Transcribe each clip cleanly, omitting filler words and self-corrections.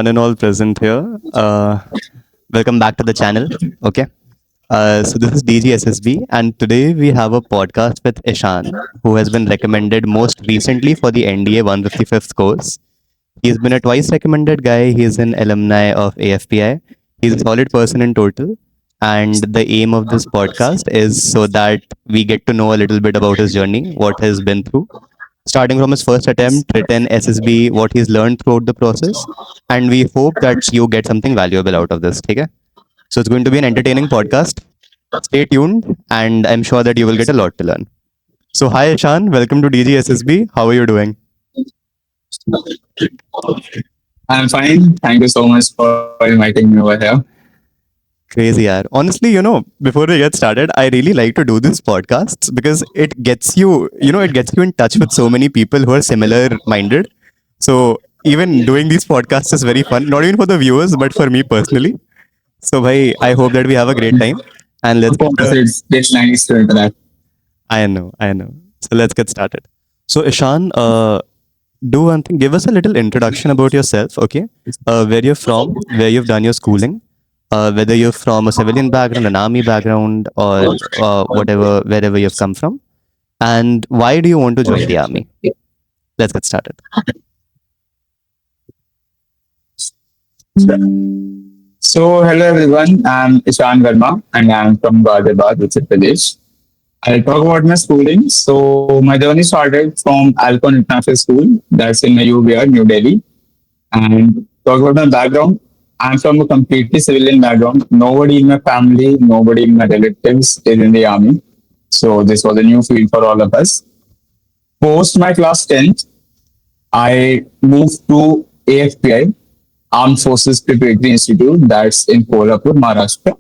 One and all present here. Welcome back to the channel. Okay. So this is DGSSB, and today we have a podcast with Ishan, who has been recommended most recently for the NDA 155th course. He's been a twice recommended guy. He's an alumni of AFPI. He's a solid person in total. And the aim of this podcast is so that we get to know a little bit about his journey, what he's been through, starting from his first attempt, written SSB, what he's learned throughout the process. And we hope that you get something valuable out of this. Okay? So it's going to be an entertaining podcast. Stay tuned, and I'm sure that you will get a lot to learn. So, hi, Ishan. Welcome to DGSSB. How are you doing? I'm fine. Thank you so much for inviting me over here. Crazy, yaar. Honestly, before we get started, I really like to do these podcasts because it gets you, it gets you in touch with so many people who are similar minded. So, even doing these podcasts is very fun, not even for the viewers, but for me personally. So, bhai, I hope that we have a great time. And let's Of course, it's nice to interact. I know. So, let's get started. So, Ishan, do one thing. Give us a little introduction about yourself, okay? Where you're from, where you've done your schooling, whether you're from a civilian background, an army background, or whatever, wherever you've come from, and why do you want to join the army? Let's get started. So, hello everyone. I'm Ishan Verma and I'm from Ghaziabad, Uttar Pradesh. I'll talk about my schooling. So, my journey started from Alcon International School, that's in UBR, New Delhi. And talk about my background. I'm from a completely civilian background. Nobody in my family, nobody in my relatives is in the army. So, this was a new field for all of us. Post my class 10th, I moved to AFPI, Armed Forces Preparatory Institute, that's in Kolhapur, Maharashtra,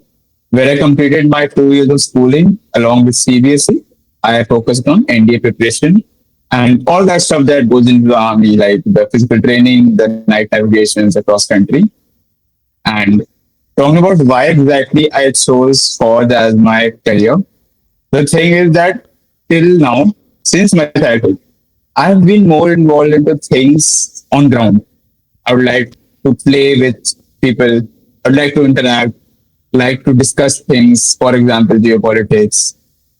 where I completed my 2 years of schooling along with CBSE. I focused on NDA preparation and all that stuff that goes into the army, like the physical training, the night navigations across country. And talking about why exactly I chose Ford as my career, the thing is that till now, since my childhood, I've been more involved into things on ground. I would like to play with people. I'd like to interact, like to discuss things, for example, geopolitics.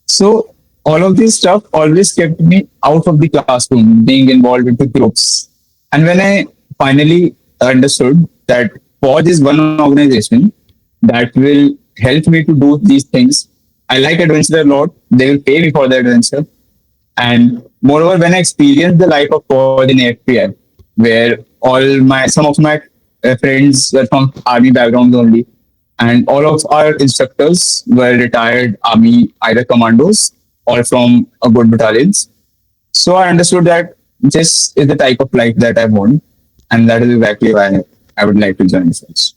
So all of this stuff always kept me out of the classroom, being involved into groups. And when I finally understood that Forge is one organization that will help me to do these things, I like adventure a lot. They will pay me for the adventure. And moreover, when I experienced the life of Forge in AFPI, where some of my friends were from army backgrounds only, and all of our instructors were retired army either commandos or from a good battalions. So I understood that this is the type of life that I want, and that is exactly why I would like to join force.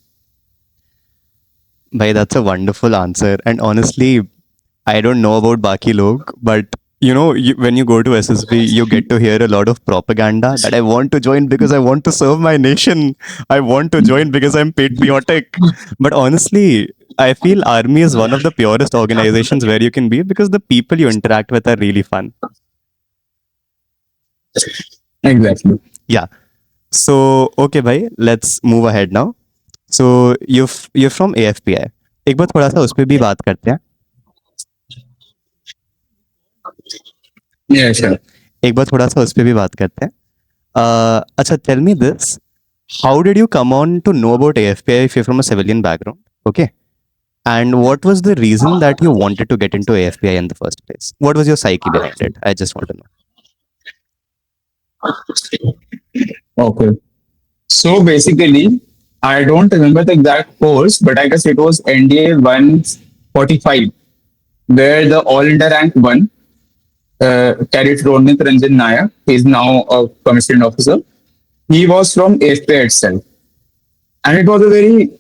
Bhai, that's a wonderful answer. And honestly, I don't know about Baki Log, but when you go to SSB, you get to hear a lot of propaganda that I want to join because I want to serve my nation. I want to join because I'm patriotic. But honestly, I feel Army is one of the purest organizations where you can be because the people you interact with are really fun. Exactly. Yeah. So, okay, bhai, let's move ahead now. So, you're from AFPI. एक बार थोड़ा सा उस पर भी बात करते हैं. Yeah, sure. एक बार थोड़ा सा उस पर भी बात करते हैं. अच्छा, tell me this. How did you come on to know about AFPI if you're from a civilian background? Okay. And what was the reason that you wanted to get into AFPI in the first place? What was your psyche behind it? I just want to know. Okay. So basically, I don't remember the exact course, but I guess it was NDA 145, where the All India Rank 1 carried Ronit Ranjan Nayak. He is now a commissioned officer. He was from AFPI itself. And it was a very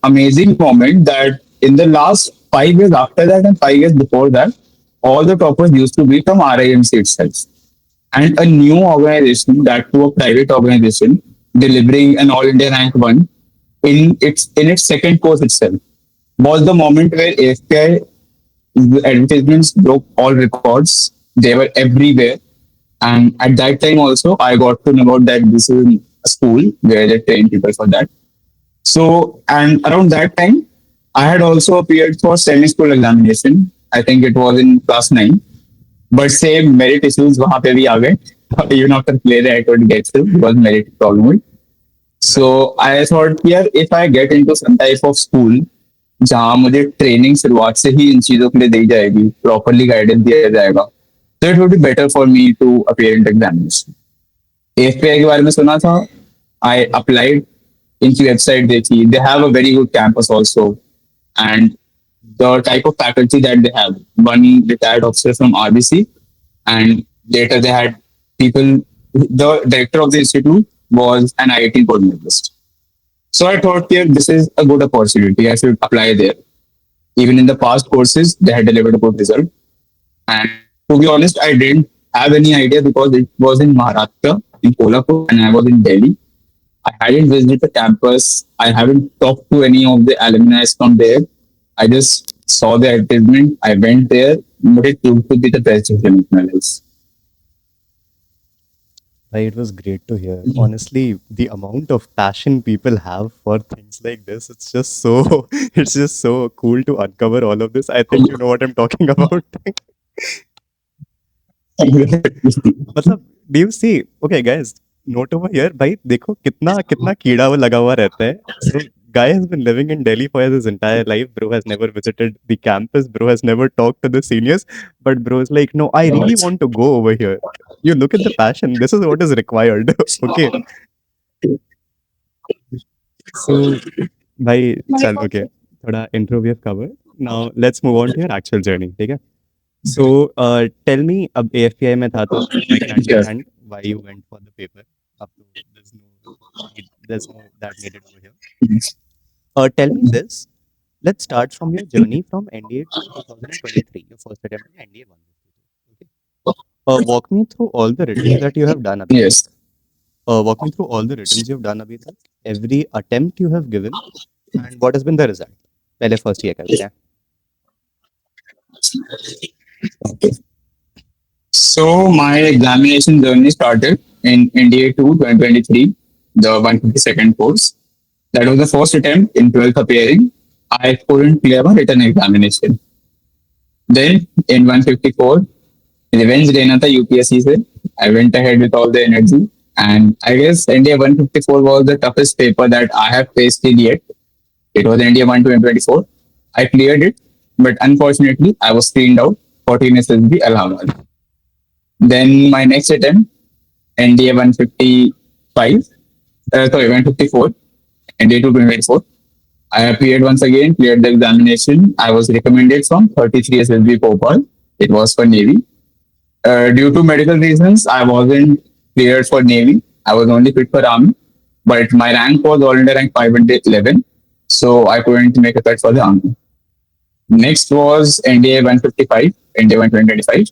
amazing moment that in the last 5 years after that and 5 years before that, all the toppers used to be from RIMC itself. And a new organization, that to a private organization, delivering an All India Rank 1 in its second course itself, was the moment where AFPI advertisements broke all records. They were everywhere. And at that time also, I got to know about that this is a school where they train people for that. So, and around that time, I had also appeared for semi-school examination. I think it was in class 9. But same merit issues वहाँ पे भी आ गए. Even after clear I could get through because merit problem हुई. So Right. I thought यार if I get into some type of school जहाँ मुझे training शुरुआत से ही इन चीजों के लिए दी जाएगी, प्रॉपरली गाइडेंस दिया जाएगा, तो it would be better for me to appear in examination. FPI के बारे में सुना था. I applied. इनकी वेबसाइट देखी. They have a very good campus also. And the type of faculty that they have. One retired officer from RBC, and later they had people. The director of the institute was an IIT journalist. So I thought, yeah, this is a good opportunity. I should apply there. Even in the past courses, they had delivered a good result. And to be honest, I didn't have any idea because it was in Maharashtra, in Kolhapur, and I was in Delhi. I hadn't visited the campus. I haven't talked to any of the alumni from there. I just saw the advertisement. I went there, but it proved to be the best decision of my life. Right, it was great to hear. Honestly, the amount of passion people have for things like this, it's just so it's just so cool to uncover all of this. I think you know what I'm talking about. मतलब do you see? Okay, guys, note over here. भाई देखो कितना कितना कीड़ा वो लगा हुआ रहता है. So guy has been living in Delhi for his entire life. Bro has never visited the campus. Bro has never talked to the seniors. But bro is like, no, I really want to go over here. You look at the passion. This is what is required. Okay. So भाई चल okay. थोड़ा intro we have covered. Now let's move on to your actual journey. ठीक है. So tell me अब AFPI में था तो I can Yes. understand why you went for the paper. Up to there's no that needed over here. Tell me this. Let's start from your journey from NDA to 2023, your first attempt in NDA 152. Okay. Walk me through all the writtens that you have done abhi tak. Yes. Walk me through all the writtens you've done abhi tak, every attempt you have given, and what has been the result. पहले first year करते हैं. Okay. So my examination journey started in NDA 2 2023, the 152nd course. That was the first attempt in 12th appearing. I couldn't clear my written examination. Then in 154, revenge लेना था UPSC से. I went ahead with all the energy. And I guess NDA 154 was the toughest paper that I have faced till yet. It was NDA 1 2024. I cleared it, but unfortunately, I was screened out 14 SSB Allahabad. Then my next attempt, NDA 155, 154, NDA 2 2024. I appeared once again, cleared the examination. I was recommended from 33 SSB Bhopal. It was for Navy. Due to medical reasons, I wasn't cleared for Navy. I was only fit for Army. But my rank was all India rank 511. So I couldn't make a cut for the Army. Next was NDA 155, NDA 125,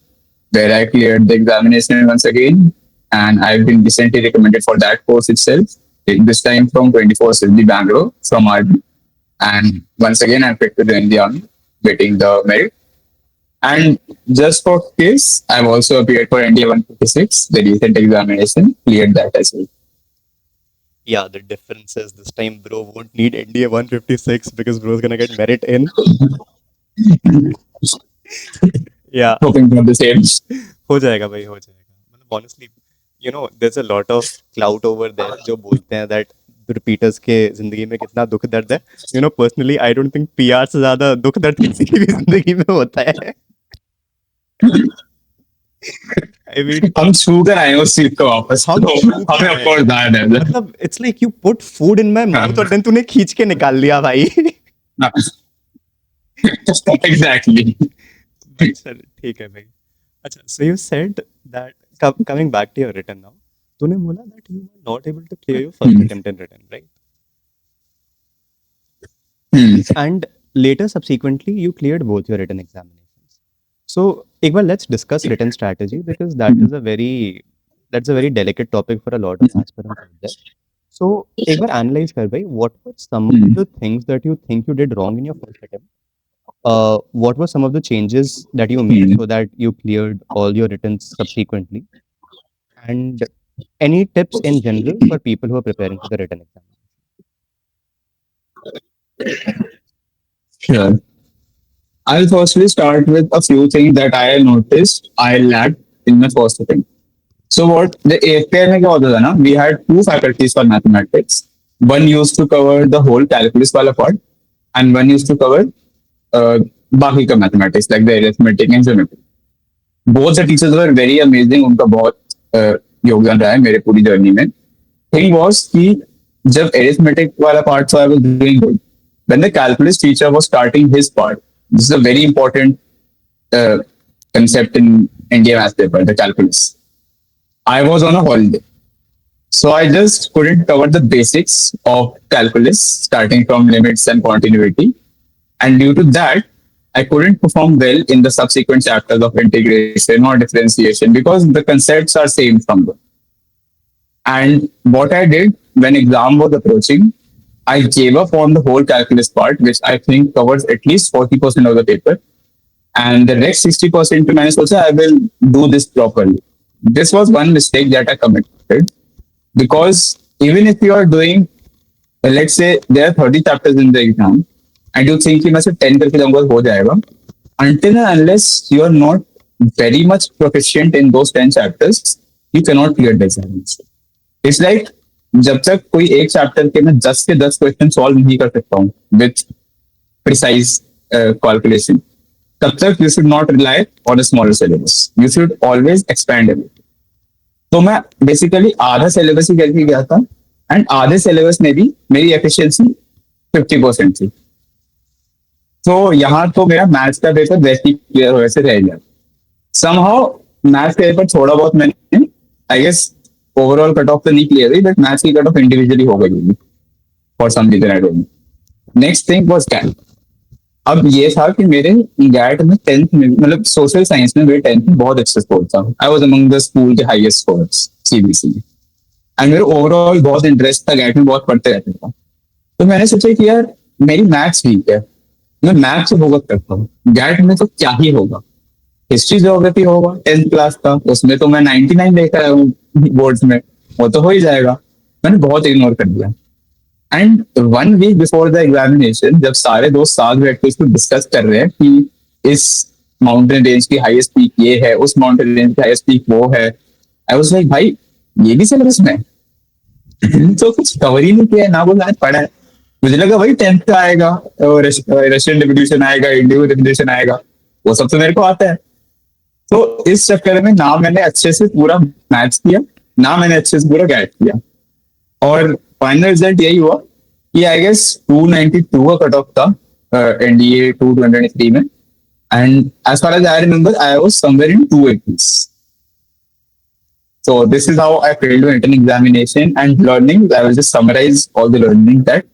where I cleared the examination once again. And I've been recently recommended for that course itself. This time from 24 SSB Bangalore from RB. And once again, I'm fit to join the Army, getting the merit. And just for case, I've also appeared for NDA 156, the recent examination, cleared that as well. Yeah, the difference is this time bro won't need NDA 156 because bro's gonna get merit in. Yeah, Hoping for the same. हो जाएगा भाई हो जाएगा. मतलब honestly, you know, there's a lot of clout over there जो बोलते हैं that repeaters के जिंदगी में कितना दुख दर्द है. You know, personally, I don't think PR से ज्यादा दुख दर्द किसी की भी जिंदगी में होता है. I mean, हम छू कर आए उस सीट को वापस. हम तो छू कर हमें आए. ऑफ कोर्स दैट है. मतलब it's like you put food in my mouth और then तूने खींच के निकाल लिया भाई. Exactly. भाई सर ठीक है भाई. अच्छा, so you said that coming back to your written now, तूने बोला that you were not able to clear your first attempt in written, right? And later subsequently you cleared both your written examinations. So एक बार let's discuss written strategy because that's a very delicate topic for a lot of aspirants out there. So एक बार analyze कर भाई, what were some of the things that you think you did wrong in your first attempt? What were some of the changes that you made so that you cleared all your written subsequently? And Any tips in general for people who are preparing for the written exam? Sure. I'll firstly start with a few things that I noticed I lacked in my first attempt. So what the AFPR में क्या होता था ना? We had two faculties for mathematics. One used to cover the whole calculus वाला part, and one used to cover uh, बाकी का mathematics like the arithmetic and geometry. Both the teachers were very amazing. उनका बहुत योगदान रहा है मेरे पूरी जर्नी में. Thing was कि जब arithmetic वाला part था I was doing good. When the calculus teacher was starting his part, this is a very important uh, concept in India math paper, the calculus. I was on a holiday. So I just couldn't cover the basics of calculus, starting from limits and continuity. And due to that, I couldn't perform well in the subsequent chapters of integration or differentiation because the concepts are same from them. And what I did when exam was approaching, I gave up on the whole calculus part, which I think covers at least 40% of the paper. And the next 60% to manage also, I will do this properly. This was one mistake that I committed because even if you are doing, let's say there are 30 chapters in the exam and you think कि मैं सिर्फ 10 करके जाऊंगा हो जाएगा, until and unless you are not very much proficient in those 10 chapters, you cannot clear the examination. It's like जब तक कोई एक चैप्टर के मैं 10 के 10 क्वेश्चन सॉल्व नहीं कर सकता हूँ विथ प्रिसाइज कैलकुलेशन, तब तक you should not rely on a smaller syllabus. You should always expand it. तो मैं बेसिकली आधा सिलेबस ही करके गया था एंड आधे सिलेबस में भी मेरी एफिशिएंसी 50% थी. तो यहाँ तो मेरा मैथ्स का पेपर वैसे ही क्लियर हो वैसे रह गया. समहाउ मैथ्स का पेपर थोड़ा बहुत मैंने I guess overall cut off तो नहीं क्लियर हुई बट मैथ्स की कट ऑफ इंडिविजुअली हो गई for some reason I don't know. Next thing was GAT. अब ये था कि मेरे गैट में 10th में मतलब सोशल साइंस में मेरे 10th में बहुत अच्छे स्कोर था. I was among the school के हाईएस्ट स्कोर्स सीबीएसई में. एंड मेरे ओवरऑल बहुत इंटरेस्ट था, गैट में बहुत पढ़ते रहता था. तो मैंने सोचा कि यार मेरी मैथ्स वीक है, मैं मैथ्स से फोकस करता हूँ, गैट में तो क्या ही होगा, हिस्ट्री ज्योग्राफी होगा 10th क्लास का, उसमें तो मैं 99 लेकर आया हूँ बोर्ड्स में, वो तो हो ही जाएगा. मैंने बहुत इग्नोर कर दिया. And 1 week before the examination जब सारे दोस्त साथ बैठ के इसको डिस्कस कर रहे हैं कि इस माउंटेन रेंज की हाईएस्ट पीक ये है, उस माउंटेन रेंज की हाईएस्ट पीक वो है, आई वाज लाइक भाई ये भी सिलेबस में तो कुछ कवर ही नहीं किया है ना, वो मैंने पढ़ा है. मुझे लगा भाई 10th का आएगा, रशियन रिवोल्यूशन आएगा, इंडियन रिवोल्यूशन आएगा, वो सब तो मेरे को आता है. तो इस चक्कर में ना मैंने अच्छे से पूरा मैथ्स किया, ना मैंने अच्छे से पूरा गैट किया. और फाइनल रिजल्ट यही हुआ कि आई गेस 292 का कट ऑफ था एनडीए 223 में. And as far as I remember I was somewhere in 280s. So this is how I failed to enter an examination. And learning, I will just summarize all the learning that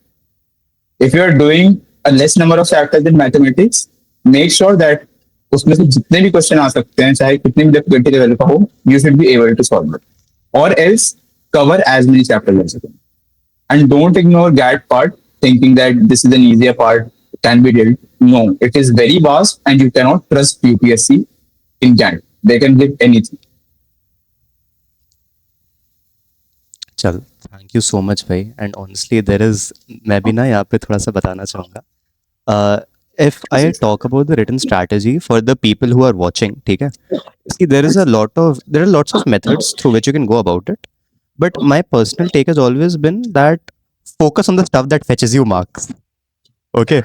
if you are doing a less number of chapters in mathematics, make sure that उसमें से जितने भी question आ सकते हैं चाहे कितने भी difficulty level का हो, you should be able to solve it. Or else cover as many chapters as you can. And don't ignore GAT part thinking that this is an easier part, can be dealt. No, it is very vast and you cannot trust UPSC in GAT. They can give anything. चल, thank you so much भाई. And honestly there is, मैं भी ना यहाँ पे थोड़ा सा बताना चाहूँगा. If I talk about the written strategy for the people who are watching, ठीक है, see there are lots of methods through which you can go about it, but my personal take has always been that focus on the stuff that fetches you marks. Okay,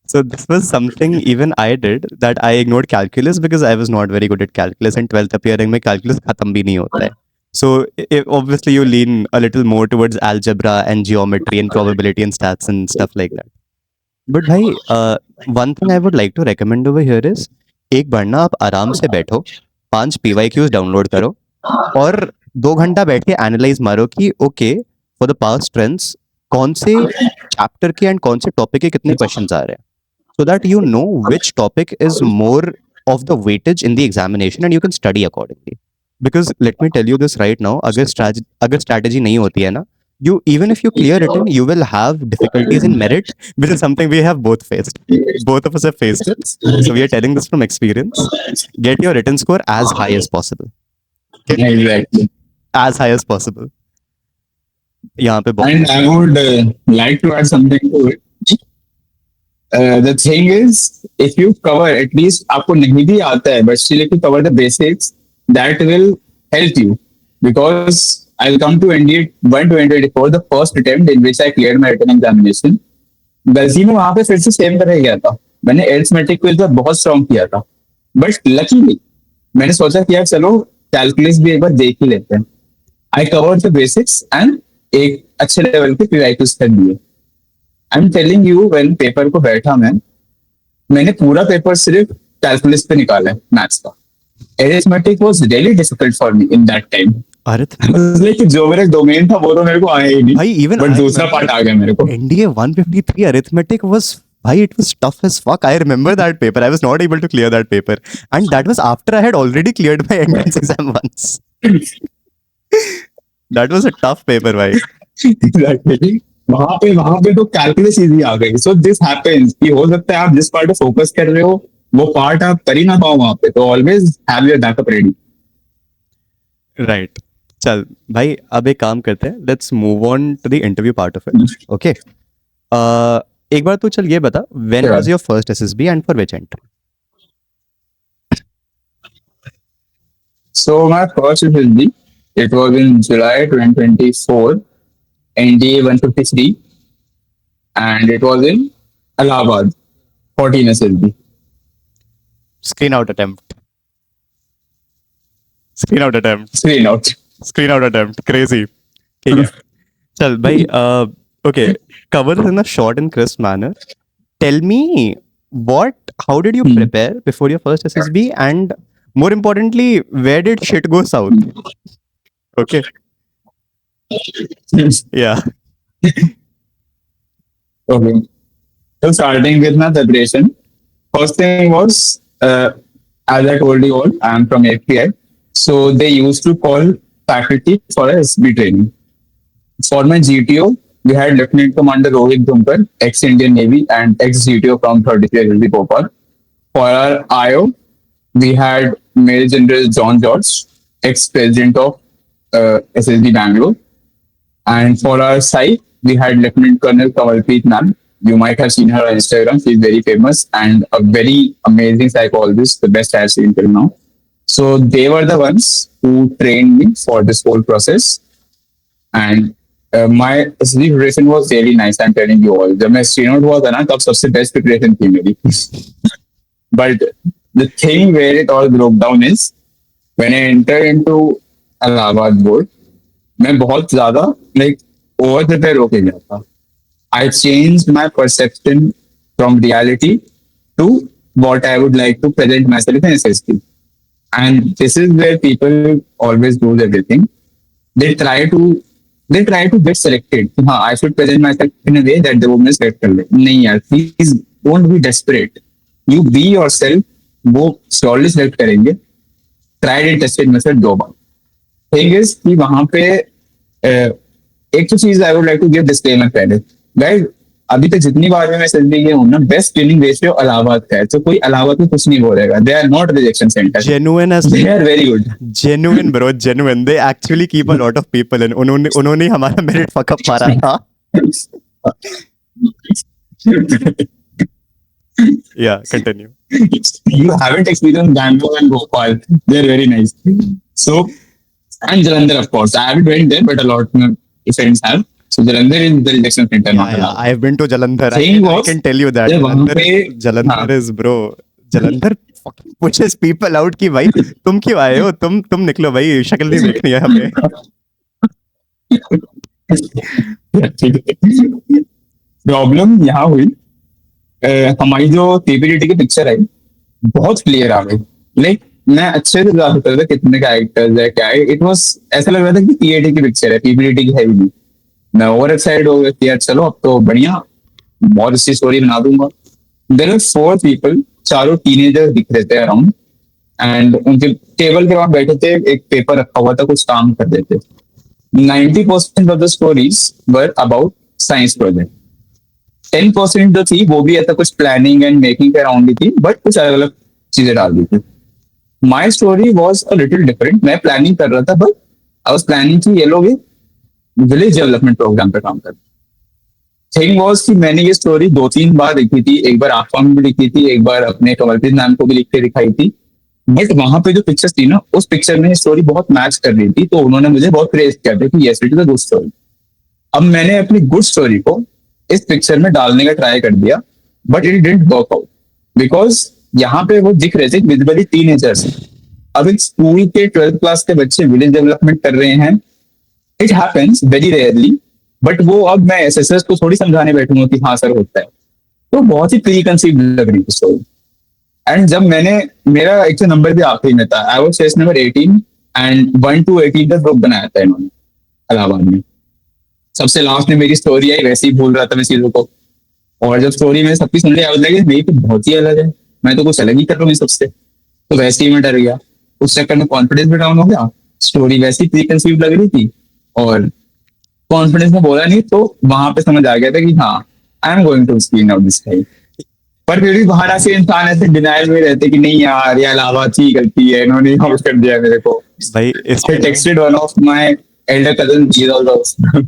so this was something even I did, that I ignored calculus because I was not very good at calculus, and 12th appearing में calculus खत्म भी नहीं होता है. So obviously you lean a little more towards algebra and geometry and probability and stats and stuff like that. But भाई one thing I would like to recommend over here is, एक बार ना आप आराम से बैठो, 5 PYQs डाउनलोड करो और 2 घंटा बैठ के एनालाइज मारो कि okay for the past trends कौन से चैप्टर के एंड कौन से टॉपिक के कितने क्वेश्चंस आ रहे हैं, so that you know which topic is more of the weightage in the examination and you can study accordingly. Because let me tell you this right now, अगर strategy नहीं होती है ना, you even if you clear written you will have difficulties in merit, which is something we have both of us have faced it, so we are telling this from experience. Get your written score as high as possible. Exactly. as high as possible. यहाँ पे बहुत And I would like to add something to it. The thing is, if you cover at least आपको नहीं भी आता है, but still if you cover the basics, that will help you. Because I'll come to NDA 2024, the first attempt in which I cleared my written examination. गलती में वहां पे फिर से सेम तरह गया था. मैंने अरिथमेटिक क्विज में बहुत स्ट्रॉन्ग किया था, बट लकीली मैंने सोचा कि यार चलो कैलकुलस भी एक बार देख ही लेते हैं. I cover the basics and एक अच्छे लेवल के प्रीराइटर्स कर दिए. I am telling you, when paper को बैठा मैंने पूरा पेपर सिर्फ कैलकुलस पे निकाला है, मैथ्स का. Arithmetic was really difficult for me in that time. arithmetic. Like जो मेरा डोमेन था वो तो मेरे को आया ही नहीं, भाई even बट I दूसरा remember पार्ट आ गया मेरे को. NDA 153 arithmetic was, भाई, it was tough as fuck. I remember that paper. I was not able to clear that paper, and that was after I had already cleared my entrance exam once. That was a tough paper, भाई. Exactly. वहां पे तो calculus easy आ गई. So this happens कि हो सकता है आप जिस पार्ट पे फोकस कर रहे हो वो पार्ट आप कर ही ना पाओ वहां पे, तो always have your backup ready. Right. चल भाई, अब एक काम करते हैं. Let's move on to the interview part of it. Okay. एक बार तू चल ये बता, when Sure. was your first SSB and for which entry? So my first SSB, it was in July 2024, NDA 153, and it was in Allahabad, 14 SSB. Screen out attempt. Screen out attempt. Screen out. Screen out attempt. Crazy. ठीक है. चल भाई, okay, cover this in a short and crisp manner. Tell me how did you prepare before your first SSB, and more importantly, where did shit go south? Okay. Yeah. Okay. So starting with my preparation, first thing was, as I told you all, I am from FPI. So they used to call faculty for a SB training. For my GTO, we had Lieutenant Commander Rohit Dhunkar, ex-Indian Navy and ex-GTO from 33 LLB Bhopal. For our IO, we had Major General John George, ex-president of SSB Bangalore. And for our site, we had Lieutenant Colonel Kamalpreet Ma'am. You might have seen her on Instagram. She's very famous and a very amazing psychologist, the best I've seen till now. So they were the ones who trained me for this whole process. And my SSB preparation was really nice, I'm telling you all. जब मैं स्टीनोट हुआ था ना, तब सबसे best preparation थी मेरी. But the thing where it all broke down is when I entered into Allahabad board, मैं बहुत ज्यादा like over prepare होके गया था. I changed my perception from reality to what I would like to present myself in SSB. And this is where people always do everything. They try to get selected. हाँ, I should present myself in a way that the women select कर ले. नहीं यार, please don't be desperate. You be yourself. वो surely select करेंगे. Tried and tested method 2 bar. Thing is कि वहाँ पे एक तो चीज I would like to give disclaimer पहले. Guys, अभी तक जितनी बार मैं SSB गया हूँ ना, बेस्ट ट्रेनिंग रेशियो इलाहाबाद का है. तो कोई इलाहाबाद में कुछ नहीं बोलेगा. They are not rejection center. Genuine as They are very good. genuine, bro. Genuine. They actually keep a lot of people in. उन्होंने ही हमारा merit fuck up मारा था. Yeah, continue. You haven't experienced Bangalore and Bhopal. They're very nice. So, and Jalandhar, of course. I haven't went there, but a lot of friends have. So Jalandhar is the rejection center. not Yeah, Allahabad. I've been to Jalandhar. Thing I was, can tell you that. yeah, वहाँ Jalandhar, पे- Jalandhar हाँ. is, bro. Jalandhar fucking pushes people out कि भाई तुम क्यों आए हो, तुम निकलो भाई, शक्ल नहीं देखनी है हमें. प्रॉब्लम यहाँ हुई, हमारी जो पीपीटी की पिक्चर आई बहुत क्लियर आ गई. लाइक मैं अच्छे से बता सकता था कितने कैरेक्टर्स है, क्या है. इट वाज ऐसा लग रहा था कि पीएटी की पिक्चर है, पीपीटी की है भी नहीं. मैं ओवर एक्साइटेड हो गया कि यार चलो अब तो बढ़िया, बहुत अच्छी स्टोरी बना दूंगा. देयर आर 4 पीपल, चारों टीनेजर दिख रहे थे अराउंड, एंड उनके टेबल के वहां बैठे थे, एक पेपर रखा हुआ था, कुछ काम कर रहे थे. 90% of the stories were about science project. 10% जो थी वो भी ऐसा कुछ प्लानिंग एंड मेकिंग के अराउंड ही थी, बट कुछ अलग अलग चीजें डाल दी थी. My story was a little different. मैं प्लानिंग कर रहा था, बट आई वाज प्लानिंग कि ये लोग एक विलेज डेवलपमेंट प्रोग्राम पे काम करते। थिंग वॉज कि मैंने ये स्टोरी 2-3 बार लिखी थी, एक बार आफा में भी लिखी थी, एक बार अपने कमलप्रीत मैम को भी लिख के दिखाई थी। बट वहां पे जो पिक्चर्स थी ना, उस पिक्चर में स्टोरी बहुत मैच कर रही थी, तो उन्होंने मुझे बहुत प्रेज किया था कि yes it is a good story. अब मैंने अपनी गुड स्टोरी को इस पिक्चर में डालने का ट्राई कर दिया, but it didn't work out because यहाँ पे वो दिख रहे थे विजुअली टीनेजर्स। अब एक स्कूल के 12th क्लास के बच्चे विलेज डेवलपमेंट कर रहे हैं, it happens very rarely. But वो अब मैं एसएसएस को थोड़ी समझाने बैठूंगा कि हाँ सर होता है। तो बहुत ही प्री कंसीव लग रही थी स्टोरी। एंड जब मैंने, मेरा एक नंबर भी आखिरी में था, I was chest number 18 and 1 to 18 का ग्रुप बनाया था इन्होंने इलाहाबाद में। सबसे लास्ट में मेरी स्टोरी आई, वैसे ही भूल रहा था मैं चीजों को। और जब स्टोरी में सबकी सुन ली, आई वाज लाइक मेरी तो बहुत ही अलग है, मैं तो कुछ अलग ही कर रहा हूँ सबसे। तो वैसे ही मैं डर गया, उस चक्कर में कॉन्फिडेंस भी डाउन हो गया। स्टोरी वैसी प्री कंसीव लग रही थी और कॉन्फिडेंस में बोला नहीं, तो वहां पे समझ आ गया था कि हाँ I am going to screen out this time. पर फिर भी बाहर आके इंसान ऐसे डिनाइल में रहते कि नहीं यार, ये इलाहाबाद की गलती है, इन्होंने आउट कर दिया मेरे को। भाई इस I texted one of my elder cousins, he's also.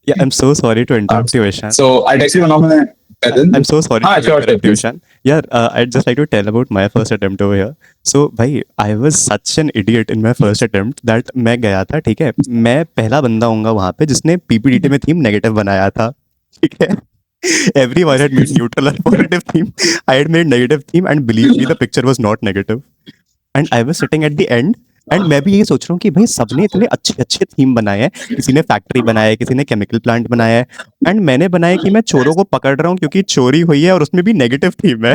Yeah, I'm so sorry to interrupt you, Ishan. So I texted one of my cousins. I'm so sorry हाँ, to sure, interrupt you, please. Ishan. Yeah, I'd just like to tell about my first attempt over here. So, भाई, I was such an idiot in my first attempt that मैं गया था, ठीक है, मैं पहला बंदा होऊंगा वहाँ पे जिसने PPTT में थीम नेगेटिव बनाया था, ठीक है. Everyone had made neutral or positive theme. I had made negative theme, and believe me, the picture was not negative. And I was sitting at the end, and मैं भी यही सोच रहा हूँ कि भाई सबने इतने अच्छे अच्छे थीम बनाए हैं, किसी ने फैक्ट्री बनाया है, किसी ने केमिकल प्लांट बनाया है, एंड मैंने बनाया कि मैं चोरों को पकड़ रहा हूँ क्योंकि चोरी हुई है और उसमें भी नेगेटिव थीम है.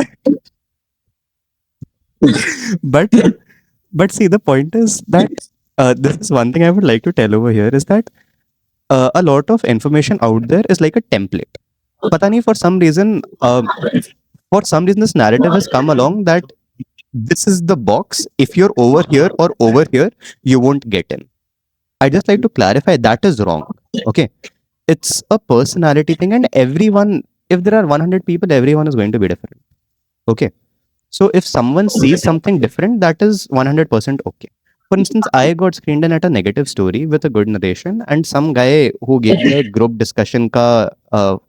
but but see, the point is that this is one thing I would like to tell over here is that a lot of information out there is like a template. पता नहीं, for some reason this narrative has come along that this is the box, if you're over here or over here you won't get in. I just like to clarify that is wrong. Okay, it's a personality thing, and everyone, if there are 100 people, everyone is going to be different. Okay, so if someone sees something different, that is 100% okay. For instance, I got screened in at a negative story with a good narration, and some guy who gave me a group discussion ka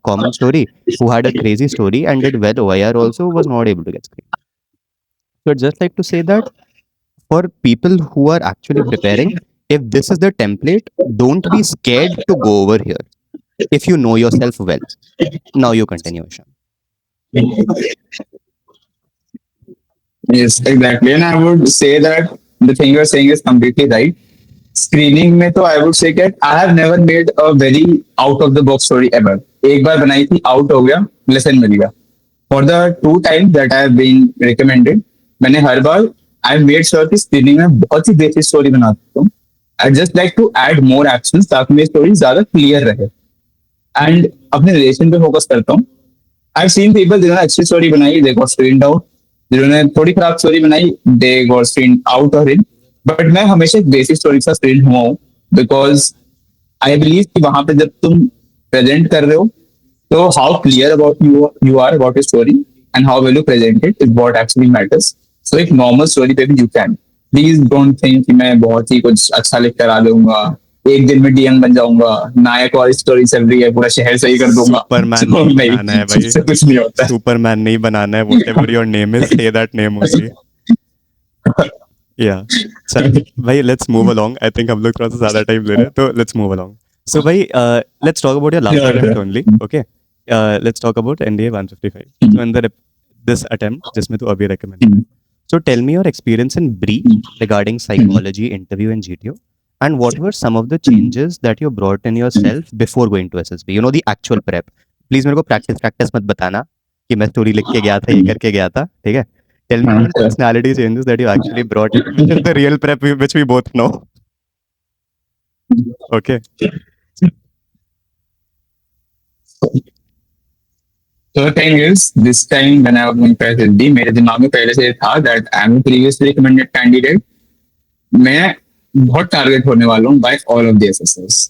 common story, who had a crazy story and did well OIR also, was not able to get screened. So I'd just like to say that for people who are actually preparing, if this is the template, don't be scared to go over here if you know yourself well. Now you continue, Ishan. Yes, exactly. And I would say that the thing you're saying is completely right. Screening में तो I would say that I have never made a very out of the box story ever. एक बार बनाई थी, out हो गया, lesson मिल गया. For the 2 times that I have been recommended, मैंने हर बार I made sure कि screening में बहुत ही बेसिक स्टोरी बनाता हूँ. I just like to add more actions ताकि मेरी स्टोरी ज्यादा क्लियर रहे. एंड अपने रिलेशन पे फोकस करता हूँ. I've seen people जिन्होंने अच्छी स्टोरी बनाई, they got screened out. जिन्होंने थोड़ी खराब स्टोरी बनाई, they got screened out or in. But मैं हमेशा एक बेसिक स्टोरी से स्क्रीन हुआ हूँ, बिकॉज आई बिलीव कि वहां पे जब तुम प्रेजेंट कर रहे हो, तो how clear about you are about your story and how well you present it is what actually matters. So एक नॉर्मल स्टोरी पे भी you can, please don't think कि मैं बहुत ही कुछ अच्छा लिख कर आ जाऊंगा, एक दिन में डीएम बन जाऊंगा, नायक वाली स्टोरी चल रही है, पूरा शहर सही कर दूंगा. सुपरमैन So, नहीं नहीं, बनाना है भाई. उससे कुछ नहीं होता. सुपरमैन नहीं बनाना है. Whatever your name is, say that name only. Yeah. चल भाई, let's move along. I think हम लोग थोड़ा सा ज़्यादा टाइम ले रहे हैं, तो let's move along. So भाई, let's talk about your last Yeah, attempt yeah. only. Okay. Let's talk about NDA 155. So in this attempt, जिसमें तू अभी recommend. So tell me your experience in brief regarding psychology, interview, and GTO, and what were some of the changes that you brought in yourself before going to SSB? You know, the actual prep. Please मेरे को practice मत बताना कि मैं story लिख के गया था, ये करके गया था, ठीक है? Tell me some personality changes that you actually brought in the real prep, which we both know. Okay. So the thing is, this time when I was going to SSB, मेरे दिमाग में पहले से था that I am a previously recommended candidate. मैं बहुत target होने वाला हूँ by all of the SSS.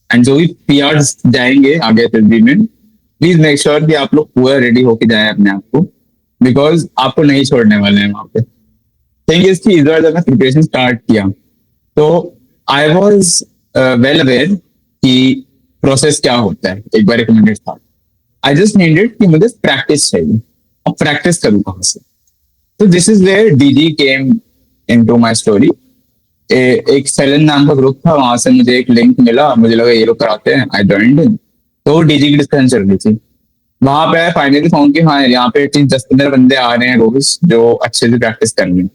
And जो भी PRs जाएंगे आगे SSB में, प्लीज मेक श्योर कि आप लोग पूरा रेडी होके जाए अपने आप को, बिकॉज आपको नहीं छोड़ने वाले हैं वहां पे. थिंग इज कि इस बार जब मैं प्रिपरेशन स्टार्ट किया, तो आई वॉज वेल अवेयर कि प्रोसेस क्या होता है, एक बार रिकमेंडेड था. आई जस्ट नीडेड कि मुझे प्रैक्टिस चाहिए. अब प्रैक्टिस करूँ कहाँ से? तो this is where DG came into my story. एक सेलन नाम का ग्रुप था, वहां से मुझे एक लिंक मिला, मुझे लगा ये लोग कराते हैं, आई जॉइंड इन. तो डीजी की डिस्कशन चल रही थी. वहां पे फाइनली फाउंड कि हाँ यहाँ पे एटलीस्ट 10-15 बंदे आ रहे हैं रोज जो अच्छे से प्रैक्टिस कर रहे हैं.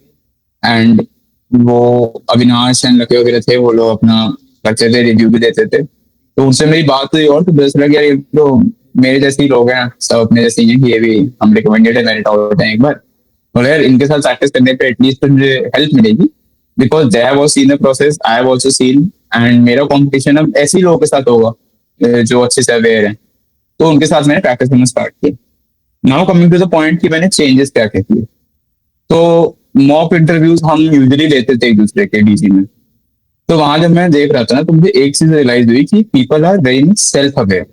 एंड वो अविनाश एंड लके वगैरह थे, वो लोग अपना करते थे, रिव्यू भी देते थे. तो उनसे मेरी बात हुई और तो बस लगा यार ये तो मेरे जैसे ही लोग हैं, सब अपने जैसे ही हैं कि ये भी हम रिकमेंडेड है, मेरिट आउट है एक बार. बोले यार इनके साथ प्रैक्टिस करने पे एटलीस्ट मुझे हेल्प मिलेगी, because they have seen the process, I have also seen. And मेरा कंपटीशन अब ऐसे ही लोगों के साथ होगा जो अच्छे से अवेयर हैं. तो उनके साथ मैंने प्रैक्टिस करना स्टार्ट किया. Now coming to the point कि मैंने चेंजेस क्या क्या किए. तो मॉक इंटरव्यूज हम यूजुअली लेते थे एक दूसरे के डीसी में. तो वहां जब मैं देख रहा था ना, तो मुझे एक चीज रियलाइज हुई कि people are very much self aware.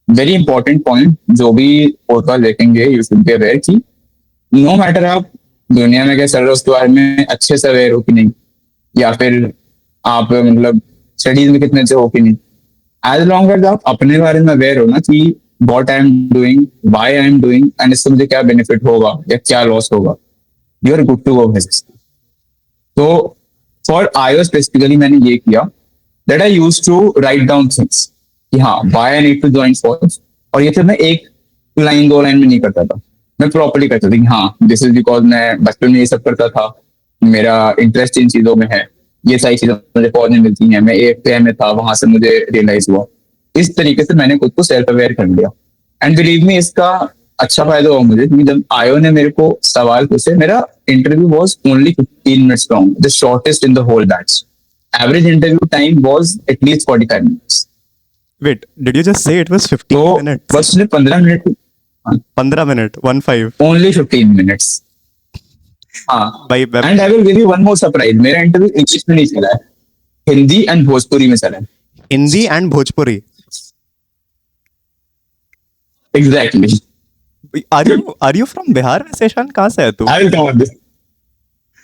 Very important point, जो भी पॉडकास्ट देखेंगे यू शुड बी अवेयर कि नो मैटर आप दुनिया में क्या चल रहा है उसके बारे में अच्छे से अवेयर हो कि नहीं, या फिर आप मतलब स्टडीज में कितने अच्छे हो कि नहीं. एज लॉन्ग एज आप अपने बारे में अवेयर हो ना कि what I am doing, why I am doing, and इससे मुझे क्या बेनिफिट होगा या क्या लॉस होगा, you are good to go. तो फॉर आईओ स्पेसिफिकली मैंने ये किया that I used to write down things कि हाँ why I need to join force. और ये फिर मैं एक लाइन 2 लाइन में नहीं करता था, मैं प्रॉपरली करता था कि हाँ दिस इज बिकॉज मैं बचपन में ये सब करता था, मेरा इंटरेस्ट इन चीजों में है, ये सारी चीजें मुझे पौधे मिलती हैं, मैं एएफए में था, वहां से मुझे रियलाइज हुआ. इस तरीके से मैंने खुद को सेल्फ अवेयर कर लिया. एंड बिलीव मी इसका अच्छा फायदा हुआ मुझे, क्योंकि जब आयो ने मेरे को सवाल पूछे, मेरा interview was only 15 minutes long, the shortest in the whole batch. Average interview time was at least 45 minutes. Wait, did you just say it was 15 तो minutes? बस उसने 15 मिनट, 15 minute, 1-5. Only 15 minutes. हाँ. By and I will give you one more surprise, मेरा interview English में नहीं चला है, Hindi and Bhojpuri में चला है. Hindi and Bhojpuri. Exactly. Are you from Bihar? वैसे ईशान कहाँ से है तू? I will come on this.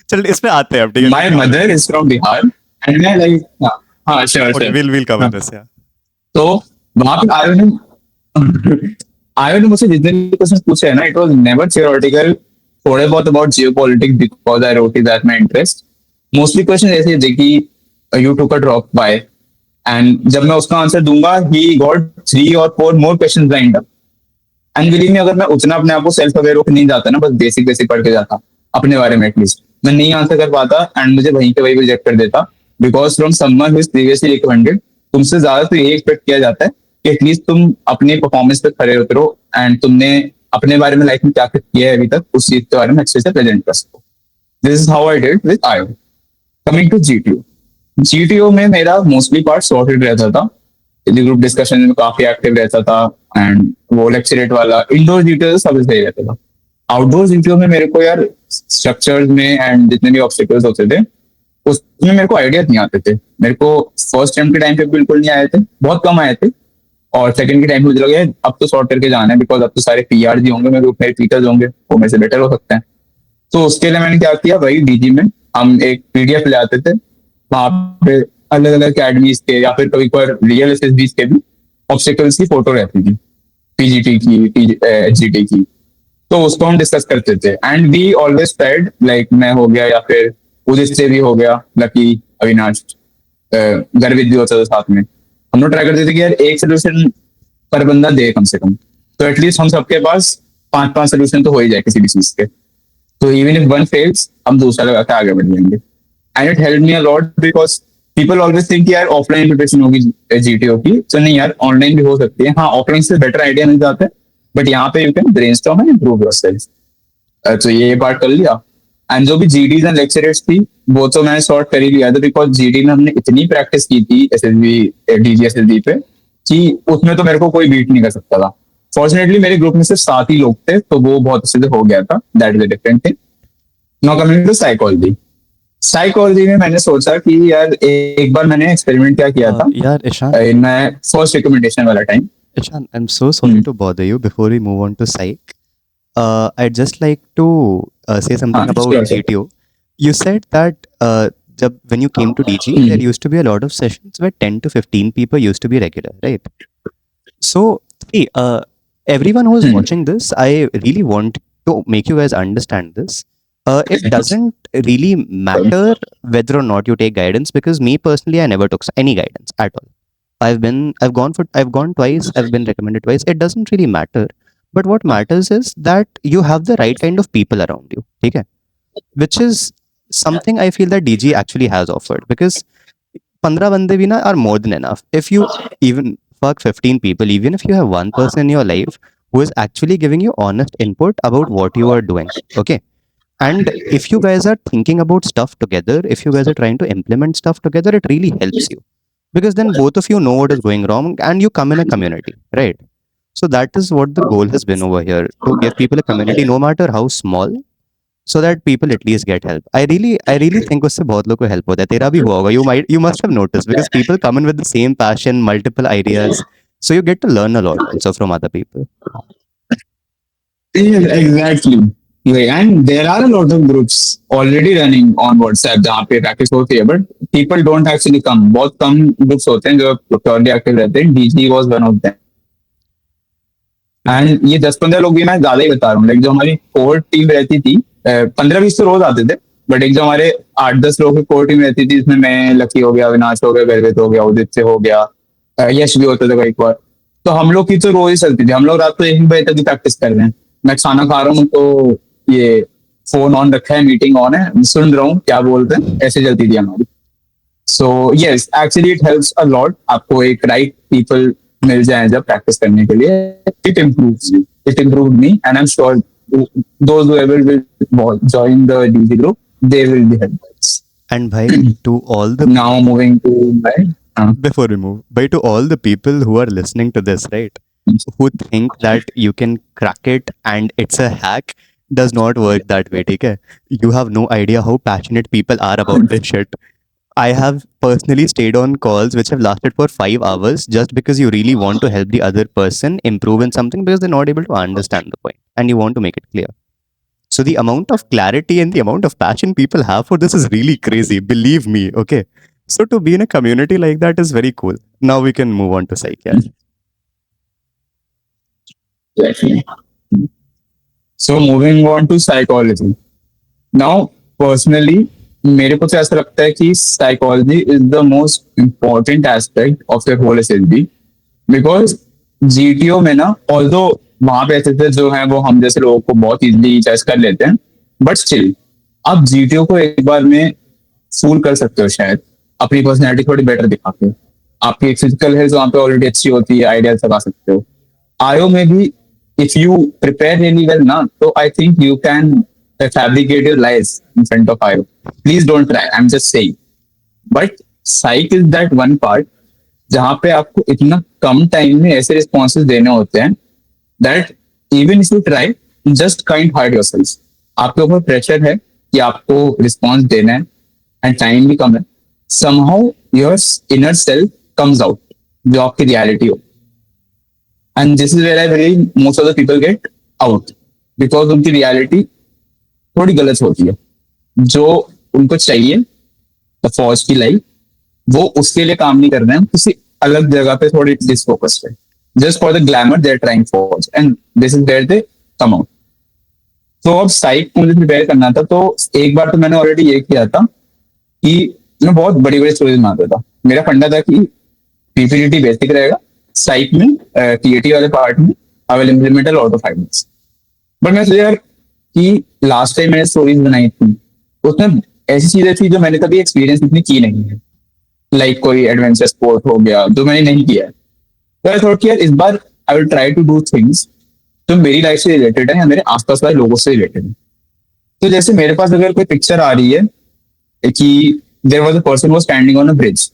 चल इस पे आते हैं अब, ठीक है? My mother is from Bihar and मैं लाइक हाँ sure Okay, sure. we'll cover this, yeah. तो वहां पे आयो ने मुझसे जितने भी क्वेश्चन पूछे हैं ना, इट वाज नेवर थियोरेटिकल. थोड़े बहुत about geopolitics because I wrote it that my interest. Mostly question ऐसे थे कि you took a drop by, and जब मैं उसका आंसर दूंगा he got 3 or 4 more question lined up. And believe me, अगर मैं उतना अपने आप को सेल्फ अवेयर होकर नहीं जाता ना, बस बेसिक बेसिक पढ़ के जाता अपने बारे में एटलीस्ट, मैं नहीं आंसर कर पाता एंड मुझे वहीं पे वही रिजेक्ट कर देता. Because from someone who is previously recommended, तुमसे ज्यादा तो ये एक्सपेक्ट किया जाता है कि एटलीस्ट तुम अपने परफॉर्मेंस पे खड़े उतरो एंड तुमने अपने बारे में लाइफ में क्या कुछ किया है अभी तक, उस चीज के बारे में अच्छे से प्रेजेंट कर सको. This is how I did with IO. Coming to GTO. GTO में मेरा मोस्टली पार्ट सॉर्टेड रहता था, ग्रुप डिस्कशन में काफी एक्टिव रहता था, एंड वो लेक्चरेट वाला इंडोर जीटीओ सबसे सही रहता था. आउटडोर जीटीओ में मेरे को यार स्ट्रक्चर्स में एंड जितने भी ऑब्स्टिकल्स होते थे उसमें मेरे को आइडियाज नहीं आते थे. मेरे को फर्स्ट टाइम के टाइम पे बिल्कुल नहीं आए थे, बहुत कम आए थे. और सेकंड के टाइम पे मुझे लगा यार अब तो सॉर्ट करके जाना है, बिकॉज अब तो सारे पीआर जी होंगे, मेरे मेरे टीचर्स होंगे, वो मेरे से बेटर हो सकते हैं. तो उसके लिए मैंने क्या किया, वही डीजी में हम एक पीडीएफ ले आते थे, वहां पे अलग अलग अकेडमीज के या फिर कभी कभार रियल एसएसबीज के भी ऑब्स्टिकल्स की फोटो रहती थी, पीजीटी की, एचजीटी की. तो उसको हम डिस्कस करते थे and we always tried, like मैं हो गया या फिर उदित से भी हो गया, लकी, अविनाश, गर्वित भी होता था साथ में. हम लोग ट्राई करते थे कि यार एक सोल्यूशन पर बंदा दे कम से कम, तो एटलीस्ट हम सबके पास 5-5 सोल्यूशन तो हो ही जाए किसी भी चीज के. तो इवन इफ वन फेल्स हम दूसरा लगा के आगे बढ़ जाएंगे. And it help me a lot because people always think यार ऑफलाइन प्रिपरेशन होगी जीटीओ की, तो नहीं यार ऑनलाइन भी हो सकती है. हाँ ऑफलाइन से बेटर आइडिया मिल जाता है, बट यहाँ पे you can brainstorm and improve yourself. तो ये पार्ट कर लिया. एंड जो भी जीडीज एंड लेक्चरर्स थी वो तो मैंने सॉर्ट कर ही लिया था, बिकॉज जीडी में हमने इतनी प्रैक्टिस की थी एसएसबी, डीजीएसएसबी पे, कि उसमें तो मेरे को कोई बीट नहीं कर सकता था. फॉर्चुनेटली मेरे ग्रुप में सिर्फ 7 ही लोग थे, तो वो बहुत अच्छे से हो गया था. That is a different thing. Now coming to psychology. Psychology में मैंने सोचा कि यार एक बार मैंने एक्सपेरिमेंट क्या किया था Yeah, Ishan. In my first recommendation वाला time. Ishan, I'm so sorry to bother you before we move on to psych. I'd just like to say something about Sure, sure. GTO. You said that when you came to DG, there used to be a lot of sessions where 10 to 15 people used to be regular, right? So, see, everyone who is watching this, I really want to make you guys understand this. It doesn't really matter whether or not you take guidance, because me personally, I never took any guidance at all. I've gone twice, I've been recommended twice. It doesn't really matter. But what matters is that you have the right kind of people around you, okay? Which is something I feel that DG actually has offered, because 15 bande bhi na are more than enough. If you even fuck 15 people, even if you have one person in your life who is actually giving you honest input about what you are doing, okay? And if you guys are thinking about stuff together, if you guys are trying to implement stuff together, it really helps you, because then both of you know what is going wrong and you come in a community, right? So that is what the goal has been over here, to give people a community, no matter how small, so that people at least get help. I really think उससे बहुत लोगों को help होता है. तेरा भी हुआ होगा. You must have noticed, because people come in with the same passion, multiple ideas, so you get to learn a lot also from other people. Yeah, exactly. Like, and there are a lot of groups already running on WhatsApp जहाँ पे practice होती है, but people don't actually come. बहुत कम groups होते हैं जो purely active रहते हैं. DG was one of them. And ये 10-15 लोग भी मैं ज्यादा ही बता रहा हूँ. लाइक जो हमारी कोर टीम रहती थी, 15-20 तो रोज आते थे, बट एक जो हमारे 8-10 लोगों की कोर टीम रहती थी, जिसमें मैं, लकी हो गया, अविनाश हो गया, गर्वित हो गया, उदित से हो गया, यश भी होता था एक बार. तो हम लोग की तो रोज ही चलती थी. हम लोग रात को 1 बजे तक भी प्रैक्टिस कर रहे हैं. मैं खाना खा रहा हूँ तो ये फोन ऑन रखा है, मीटिंग ऑन है, सुन रहा हूँ क्या बोलते हैं, ऐसे चलती थी हमारी. So yes, actually it helps a lot. आपको एक राइट पीपल मिल जाए जब प्रैक्टिस करने के लिए, it improves you. It improved me, and I am sure those whoever will join the DG group, they will be helped. And bhai, to all the Now moving to my before we move, bhai, to all the people who are listening to this, right, who think that you can crack it and it's a hack, does not work that way, okay? You have no idea how passionate people are about this shit. I have personally stayed on calls which have lasted for 5 hours, just because you really want to help the other person improve in something, because they're not able to understand the point and you want to make it clear. So the amount of clarity and the amount of passion people have for this is really crazy, believe me, okay? So to be in a community like that is very cool. Now we can move on to psych. Yeah. Definitely. So moving on to psychology. Now, personally, मेरे को तो ऐसा लगता है कि psychology is the most important aspect of your whole SSB, because GTO में ना, although वहां पे ऐसे जो है वो हम जैसे लोगों को बहुत इजीली चॉइस कर लेते हैं, बट स्टिल आप जीटीओ को एक बार में फूल कर सकते हो शायद, अपनी पर्सनैलिटी थोड़ी बेटर दिखा के. आपकी फिजिकल हेल्थ वहां पे ऑलरेडी अच्छी होती है, आइडियाज लगा सकते हो. आयो में भी if you prepare really well ना, तो I think you can fabricate your lies in front of IO. Please don't try. I'm just saying. But psych is that one part जहाँ पे आपको इतना कम टाइम में ऐसे रिस्पॉन्सेज देने होते हैं that even if you try, just can't hurt yourself. आपके ऊपर प्रेशर है कि आपको रिस्पॉन्स देना है एंड टाइम भी कम है. somehow your inner self comes out, जो आपकी रियलिटी हो. And this is where I believe most of the people get out, because उनकी रियलिटी थोड़ी गलत होती है. जो उनको चाहिए फौज की लाइफ, वो उसके लिए काम नहीं कर रहे हैं, किसी अलग जगह पे थोड़ी डिसफोकस्ड है. Just for the glamour they are trying फौज, and this is where they come out. तो अब साइक को मुझे प्रिपेयर करना था, तो एक बार तो मैंने ऑलरेडी ये किया था कि मैं बहुत बड़ी बड़ी स्टोरीज बनाता था. मेरा फंडा था कि पीपीडीटी बेसिक रहेगा, साइक में टीएटी वाले पार्ट में I will implement a lot of ideas. But मैं यार कि लास्ट टाइम मैंने स्टोरीज बनाई थी, उसमें ऐसी चीजें थी जो मैंने कभी एक्सपीरियंस इतनी की नहीं है. लाइक कोई एडवेंचर स्पोर्ट हो गया जो मैंने नहीं किया है. तो आई थॉट कि यार इस बार I will try to do things जो मेरी लाइफ से रिलेटेड है या मेरे आसपास वाले लोगों से रिलेटेड है. तो जैसे मेरे पास अगर कोई पिक्चर आ रही है कि there was a person was standing on a bridge,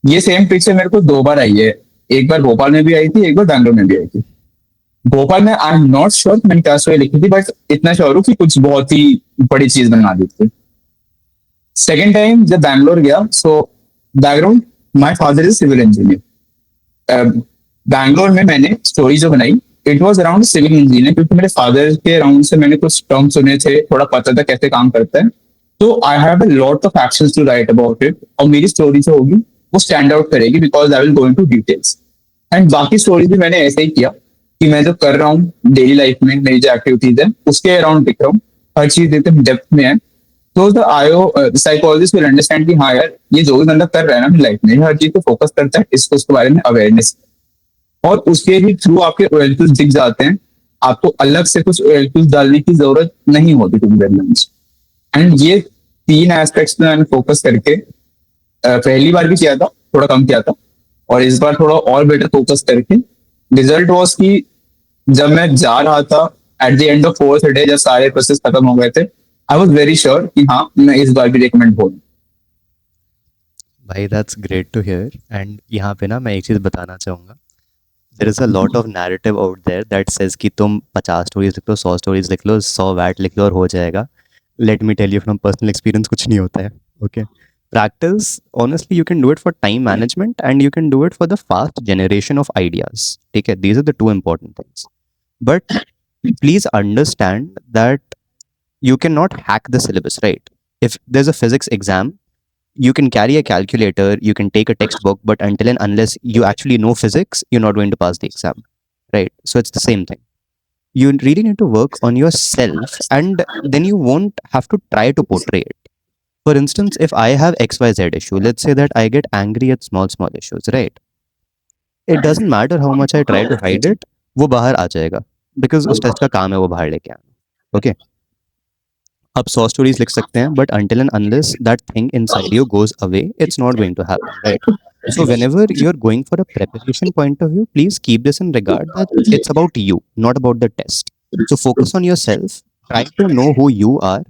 ये सेम पिक्चर मेरे को 2 बार आई है. एक बार भोपाल में भी आई थी, एक बार बैंगलोर में भी आई थी. भोपाल में आई एम नॉट श्योर मैंने क्या स्टोरी लिखी थी, बट इतना श्योर हूँ कि कुछ बहुत ही बड़ी चीज बना दी थी. सेकेंड टाइम जब बैंगलोर गया, so background my father is civil engineer. Bangalore में मैंने स्टोरी जो बनाई, it was around civil engineer, क्योंकि मेरे फादर के अराउंड से मैंने कुछ टर्म सुने थे, थोड़ा पता था कैसे काम करता है. तो I have a lot of actions to write about it, और मेरी स्टोरी जो होगी वो स्टैंड आउट करेगी because I will go into details. And बाकी स्टोरी भी मैंने ऐसे ही किया कि मैं जो कर रहा हूँ डेली लाइफ में, मेरी जो एक्टिविटीज है उसके अराउंड लिख रहा हूँ, हर चीज एकदम डेप्थ में है। तो द आयो साइकोलॉजिस्ट विल अंडरस्टैंड कि हाँ यार, ये जो भी बंदा कर रहा है ना अपनी लाइफ में, हर चीज को फोकस करता है, इसको उसके बारे में अवेयरनेस, और उसके भी थ्रू आपके ओएलक्यूज दिख जाते हैं। आपको अलग से कुछ ओएलक्यूज डालने की जरूरत नहीं होती टू बी। एंड ये तीन एस्पेक्ट्स में मैंने फोकस करके पहली बार भी किया था, थोड़ा कम किया था, और इस बार थोड़ा और बेटर फोकस करके रिजल्ट वॉज कि जब मैं जा रहा था at the end of fourth day, जब सारे प्रोसेस खत्म हो गए थे, आई वॉज वेरी श्योर कि हाँ मैं इस बार भी रिकमेंड हो। भाई that's great to hear. And यहाँ पे ना मैं एक चीज़ बताना चाहूँगा, there is a lot of narrative out there that says कि तुम 50 स्टोरीज लिख लो, 100 स्टोरीज लिख लो, 100 वैट लिख लो और हो जाएगा। Let me tell you from personal experience, कुछ नहीं होता है। Okay, practice honestly you can do it for time management and you can do it for the fast generation of ideas. ठीक है, these are the two important things, but please understand that you cannot hack the syllabus, right? If there's a physics exam, you can carry a calculator, you can take a textbook, but until and unless you actually know physics, you're not going to pass the exam, right? So it's the same thing. You really need to work on yourself, and then you won't have to try to portray it. For instance, if I have XYZ issue, let's say that I get angry at small issues, right? It doesn't matter how much I try to hide it, वो बाहर आ जाएगा, because उस test का काम है वो बाहर लेके आना। ओके, आप 100 स्टोरीज लिख सकते हैं, but until and unless that thing inside you goes away, it's not going to happen, right? So whenever you're going for a preparation point of view, please keep this in regard that it's about you, not about the test. So focus on yourself, try to know who you are.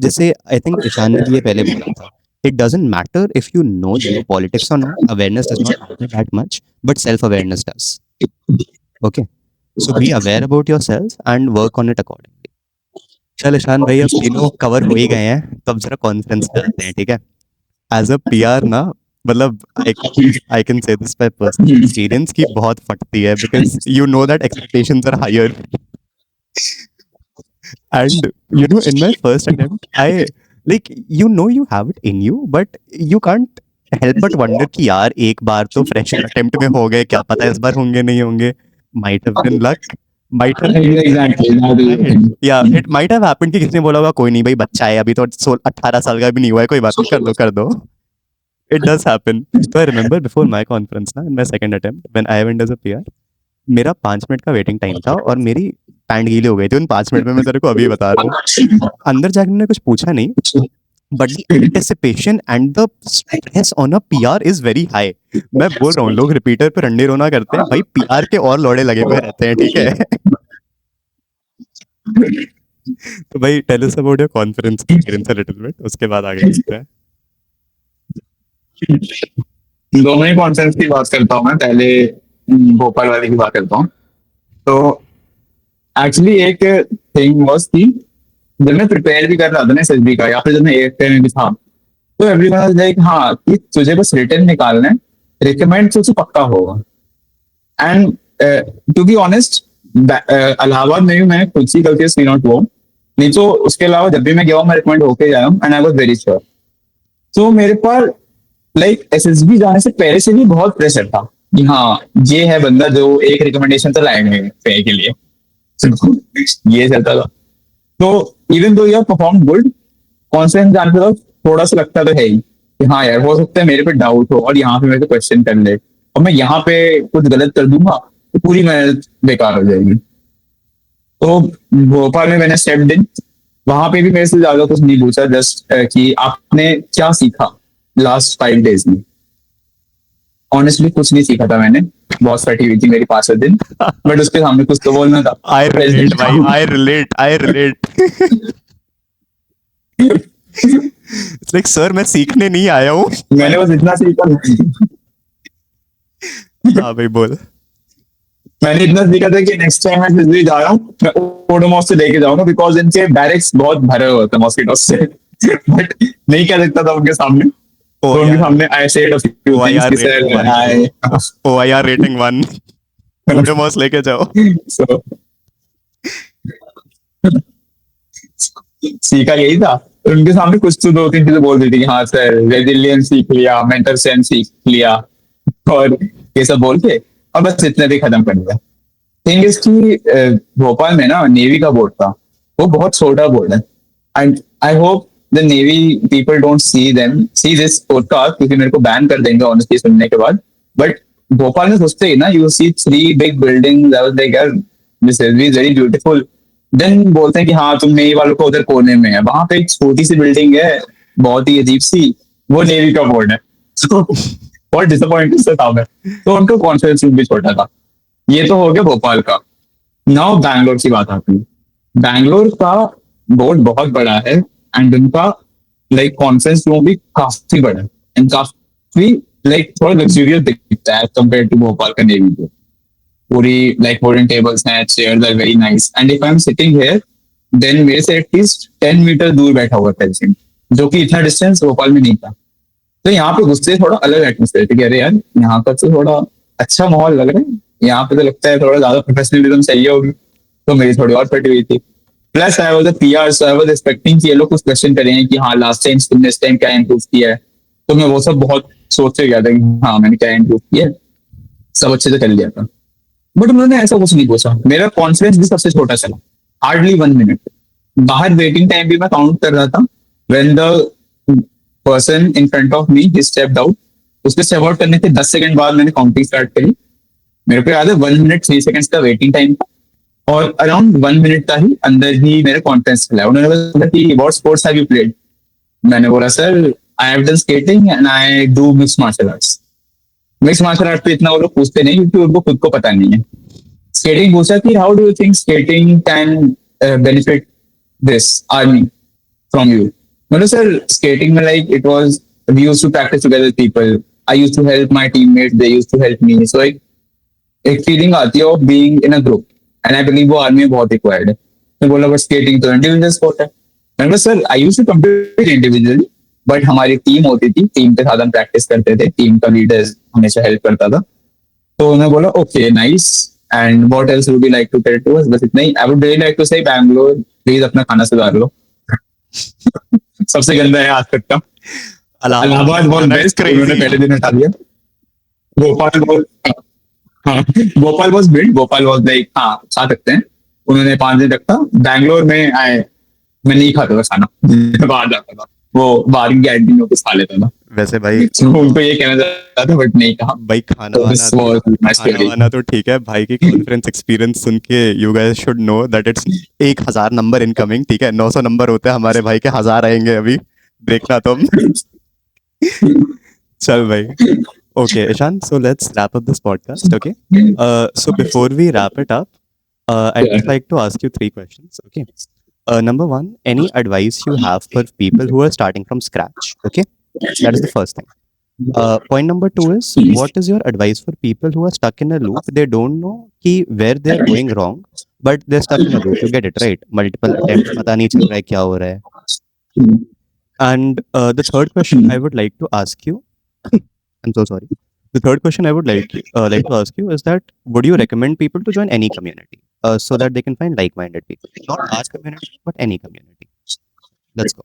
जैसे I think Ishan ने भी ये पहले बोला था, it doesn't matter if you know politics or not, awareness does not matter that much, but self-awareness does. Okay, so be aware about yourself and work on it accordingly. चल ईशान भाई, अब तीनों कवर हो ही गए हैं, तो अब जरा कॉन्फ्रेंस करते हैं, ठीक है? एज अ पीआर ना, मतलब I can say this by personal experience की बहुत फटती है, because you know that expectations are higher, and you know in my first attempt I like, you know you have it in you, but you can't help but wonder कि यार एक बार तो fresher attempt में हो गए, क्या पता इस बार होंगे नहीं होंगे, might have been luck, might have, या इट माइट हैव हैपेंड कि किसी ने बोला होगा कोई नहीं भाई बच्चा है अभी तो 18 साल का भी नहीं हुआ है, कोई बात नहीं, कर दो। It does happen. तो I remember before my conference ना, in my second attempt when I went as a PR, मेरा 5 मिनट का वेटिंग टाइम था और मेरी पैंट गीली हो गई थी उन 5 मिनट में, मैं तेरे को अभी बता रहा हूँ। अंदर जाके उन्होंने कुछ पूछा नहीं, but the anticipation and the stress on a PR is very high. मैं बोल रहा हूँ, लोग रिपीटर पे रंडे रोना करते हैं, भाई पीआर के और लौड़े लगे हुए रहते हैं, ठीक है? तो भाई tell us about your confidence experience a little bit, उसके बाद आगे बढ़ते हैं। दोनों ही कॉन्फ्रेंस की बात करता हूँ मैं, पहले भोपाल वाले की बात करता हूँ। तो एक्चुअली एक थिंग वाज कि जब मैं प्रिपेयर भी कर रहा था ना एसएसबी का, या फिर जब मैं एएफए में भी था, तो एवरीवन वाज लाइक हाँ कि तुझे बस रिटन निकालना है, रिकमेंड तुझे पक्का होगा। And to be honest, Allahabad में भी मैं खुद सी गलती से नॉट हुआ, नहीं तो उसके अलावा जब भी मैं गया हूँ मैं रिकमेंड होके आया हूँ, and I was very sure. तो मेरे पास लाइक एसएसबी जाने से पहले से भी बहुत प्रेशर था कि हाँ ये है बंदा जो एक रिकमेंडेशन तो लाएंगे पे के लिए। So, ये चलता था। तो even though you perform good, confidence जाने के बाद थोड़ा सा लगता तो है ही कि हाँ यार हो सकता है मेरे पे डाउट हो और यहाँ पे मेरे को क्वेश्चन कर ले, और मैं यहाँ पे कुछ गलत कर दूंगा तो पूरी मेहनत बेकार हो जाएगी। तो भोपाल में मैंने स्टेप इन, वहां पे भी मेरे से ज्यादा कुछ नहीं पूछा, जस्ट कि आपने क्या सीखा लास्ट 5 डेज में। ऑनेस्टली कुछ नहीं सीखा था मैंने, बहुत फटी हुई थी मेरी 5 दिन, बट उसके सामने कुछ तो बोलना था। आई रिलेट भाई, I relate. It's like sir मैं सीखने नहीं आया हूँ, मैंने बस इतना सीखा, हाँ भाई बोल। मैंने इतना सीखा था कि नेक्स्ट टाइम मैं दिल्ली जा रहा हूँ मैं ओडोमॉस से लेके जाऊंगा, बिकॉज इनके बैरिक्स बहुत भरे हुए होते हैं मॉस्किटोस से। बट नहीं कह सकता था उनके सामने, तो उनके सामने I said a few things, OIR rating 1, Odomos लेके जाओ। सो सीखा यही था उनके सामने कुछ तो दो तीन चीजें बोल दी थी कि हाँ सर रेजिलियंस सीख लिया, मेंटल स्ट्रेंथ सीख लिया, और ये सब बोल के और बस इतने भी खत्म कर दिया। थिंग इज कि भोपाल में ना नेवी का बोर्ड था, वो बहुत छोटा बोर्ड है। And I hope the navy people don't see this podcast, क्योंकि मेरे को बैन कर देंगे ऑनेस्टली सुनने के बाद। बट भोपाल में सोचते ही ना you see three big building, I was like यार this is very beautiful. Then बोलते हैं कि हाँ तुम नेवी वालों को उधर कोने में है, वहां पे एक छोटी सी बिल्डिंग है बहुत ही अजीब सी, वो नेवी का बोर्ड है। तो बहुत डिसअपॉइंटिंग से था मैं, तो उनका कॉन्फिडेंस भी छोटा था। ये तो हो गया भोपाल का। नाउ बैंगलोर की बात आती है। बैंगलोर का बोर्ड बहुत बड़ा है, एंड उनका लाइक कॉन्फ्रेंस रूम भी काफी बड़ा है, एंड काफी लाइक थोड़ा लग्जूरियस दिखता है कंपेयर टू भोपाल का नेवी बोर्ड। पूरी लाइक वुडन टेबल्स हैं, chairs are very nice, and if I am sitting here then मेरे से एटलीस्ट 10 मीटर दूर बैठा हुआ पेशेंट, जो कि इतना डिस्टेंस भोपाल में नहीं था। तो यहाँ पे घुसते ही थोड़ा अलग एटमोसफेयर थी कि अरे यार यहाँ पर तो थोड़ा अच्छा माहौल लग रहा है, यहाँ पे तो लगता है थोड़ा ज्यादा प्रोफेशनलिज्म चाहिए होगी। तो मेरी थोड़ी और फटी हुई थी। Plus I was a PR, so I was expecting कि ये लोग कुछ क्वेश्चन करेंगे कि हाँ लास्ट टाइम तुमने इस टाइम क्या इंप्रूव किया है। तो मैं वो सब बहुत सोच के गया था कि हाँ मैंने क्या इंप्रूव किया है, सब अच्छे से कर लिया था। बट उन्होंने ऐसा कुछ नहीं पूछा, मेरा कॉन्फिडेंस भी सबसे छोटा चला, हार्डली 1 मिनट। बाहर वेटिंग टाइम भी मैं काउंट कर रहा था, when the person in front of me he stepped out, उसके स्टेप आउट करने के 10 सेकंड बाद मैंने काउंटिंग स्टार्ट करी। मेरे को याद है 1 मिनट 3 सेकंड का वेटिंग टाइम था, और अराउंड 1 मिनट का ही अंदर ही मेरा कॉन्फिडेंस चला। उन्होंने बोला कि what sports have you played. मैंने बोला sir I have done skating and I do mix martial arts. Mix martial art पे इतना वो लोग पूछते नहीं, क्योंकि उनको खुद को पता नहीं है। स्केटिंग पूछा कि how do you think skating can benefit this army from you. मतलब सर स्केटिंग में like it was we used to practice together people, I used to help my teammates, they used to help me, so एक feeling आती है of being in a group, and I believe वो army में बहुत required है। मैं बोला but skating तो इंडिविजुअल स्पोर्ट है। मैंने बोला sir I used to compete individually, but हमारी टीम होती थी, टीम के साथ हम प्रैक्टिस करते थे, टीम का लीडर हमेशा हेल्प करता था। तो उन्होंने बोला okay nice, and what else would you like to tell to us. बस इतना ही। I would really like to say Bangalore please अपना खाना सुधार लो। सबसे गंदा है आज तक का। इलाहाबाद बहुत बेस्ट, उन्होंने पहले दिन हटा दिया। भोपाल बहुत, हाँ Bhopal was build, Bhopal was like हाँ खा सकते हैं, उन्होंने 5 दिन रखा। बैंगलोर में आए मैं नहीं खाता था खाना, बाहर जाता था, वो बाहर की कैंटीन में कुछ खा लेता था। वैसे भाई उनको ये कहना चाहता था बट नहीं कहा। भाई खाना वाना तो ठीक है भाई की कॉन्फ्रेंस एक्सपीरियंस सुन के you guys should know that it's 1000 number incoming, ठीक है 900 नंबर होते हैं हमारे भाई के, 1000 आएंगे अभी, देखना तुम। चल भाई, okay Ishan, so let's wrap up this podcast, okay? So before we wrap it up, I'd just like to ask you 3 questions, okay? Number 1, any advice you have for people who are starting from scratch, okay? That is the first thing. Point number 2 is, what is your advice for people who are stuck in a loop? They don't know where they are going wrong, but they're stuck in a loop. You get it, right? Multiple attempts, पता नहीं चल रहा है क्या हो रहा है. And the third question I would like to ask you, I'm so sorry. The third question I would like to ask you is that would you recommend people to join any community so that they can find like-minded people? Not our community, but any community. Let's go.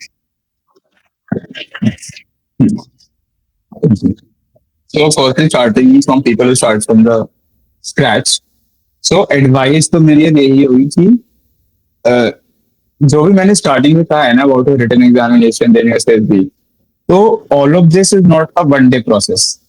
So firstly, starting from people who start from the scratch. So advice तो मेरी यही हुई कि जो भी मैंने starting में कहा है ना अबाउट रिटन एग्जामिनेशन देने एसएसबी, तो all of this is not a one day process.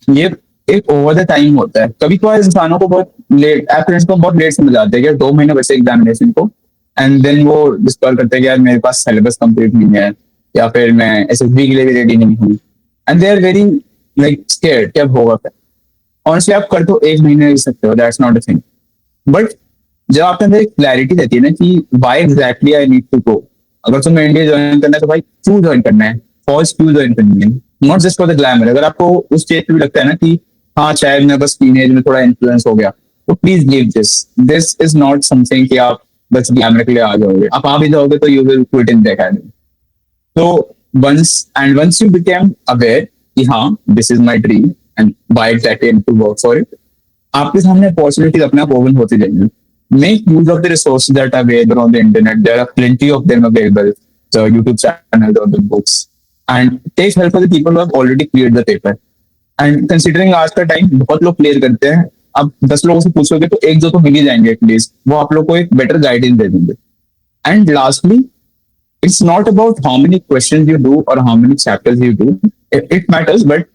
ये एक ओवर द टाइम होता है। कभी कभार इंसानों को बहुत लेट, एस्पिरेंट्स को बहुत लेट समझ आते हैं कि 2 महीने बचे एग्जामिनेशन को, एंड देन वो डिस्कवर करते हैं कि यार मेरे पास सिलेबस कंप्लीट नहीं है, या फिर मैं एसएसबी के लिए भी रेडी नहीं हूँ, and they are very like scared क्या होगा फिर। ऑनेस्टली आप कर तो 1 महीने रह सकते हो, that's not a thing. But जब आपके अंदर एक क्लैरिटी रहती है ना कि why exactly I need to go, अगर तुम्हें इंडिया ज्वाइन करना है तो भाई क्यों ज्वाइन करना है, फॉल्स क्यों ज्वाइन करनी है, not just for the glamour. अगर आपको उस स्टेज पे भी लगता है ना कि हाँ शायद मैं बस टीनेज में थोड़ा इन्फ्लुएंस हो गया, तो please leave this. This is not something कि आप बस ग्लैमर के लिए आ जाओगे। आप आ भी जाओगे तो you will quit in the academy. तो once you became aware कि हाँ this is my dream and why exactly I need to work for it, आपके सामने अपॉर्चुनिटीज अपने आप ओपन होती जाएंगी। Make use of the resources that are available on the internet. There are plenty of them available. the YouTube channel or the books, and take help of the people who have already cleared the paper. And considering आज का time बहुत लोग clear करते हैं, अब 10 लोगों से पूछोगे तो एक दो तो मिल ही जाएंगे एटलीस्ट, वो आप लोग को एक बेटर गाइडेंस दे देंगे. And lastly, it's not about how many questions you do or how many chapters you do. It matters, but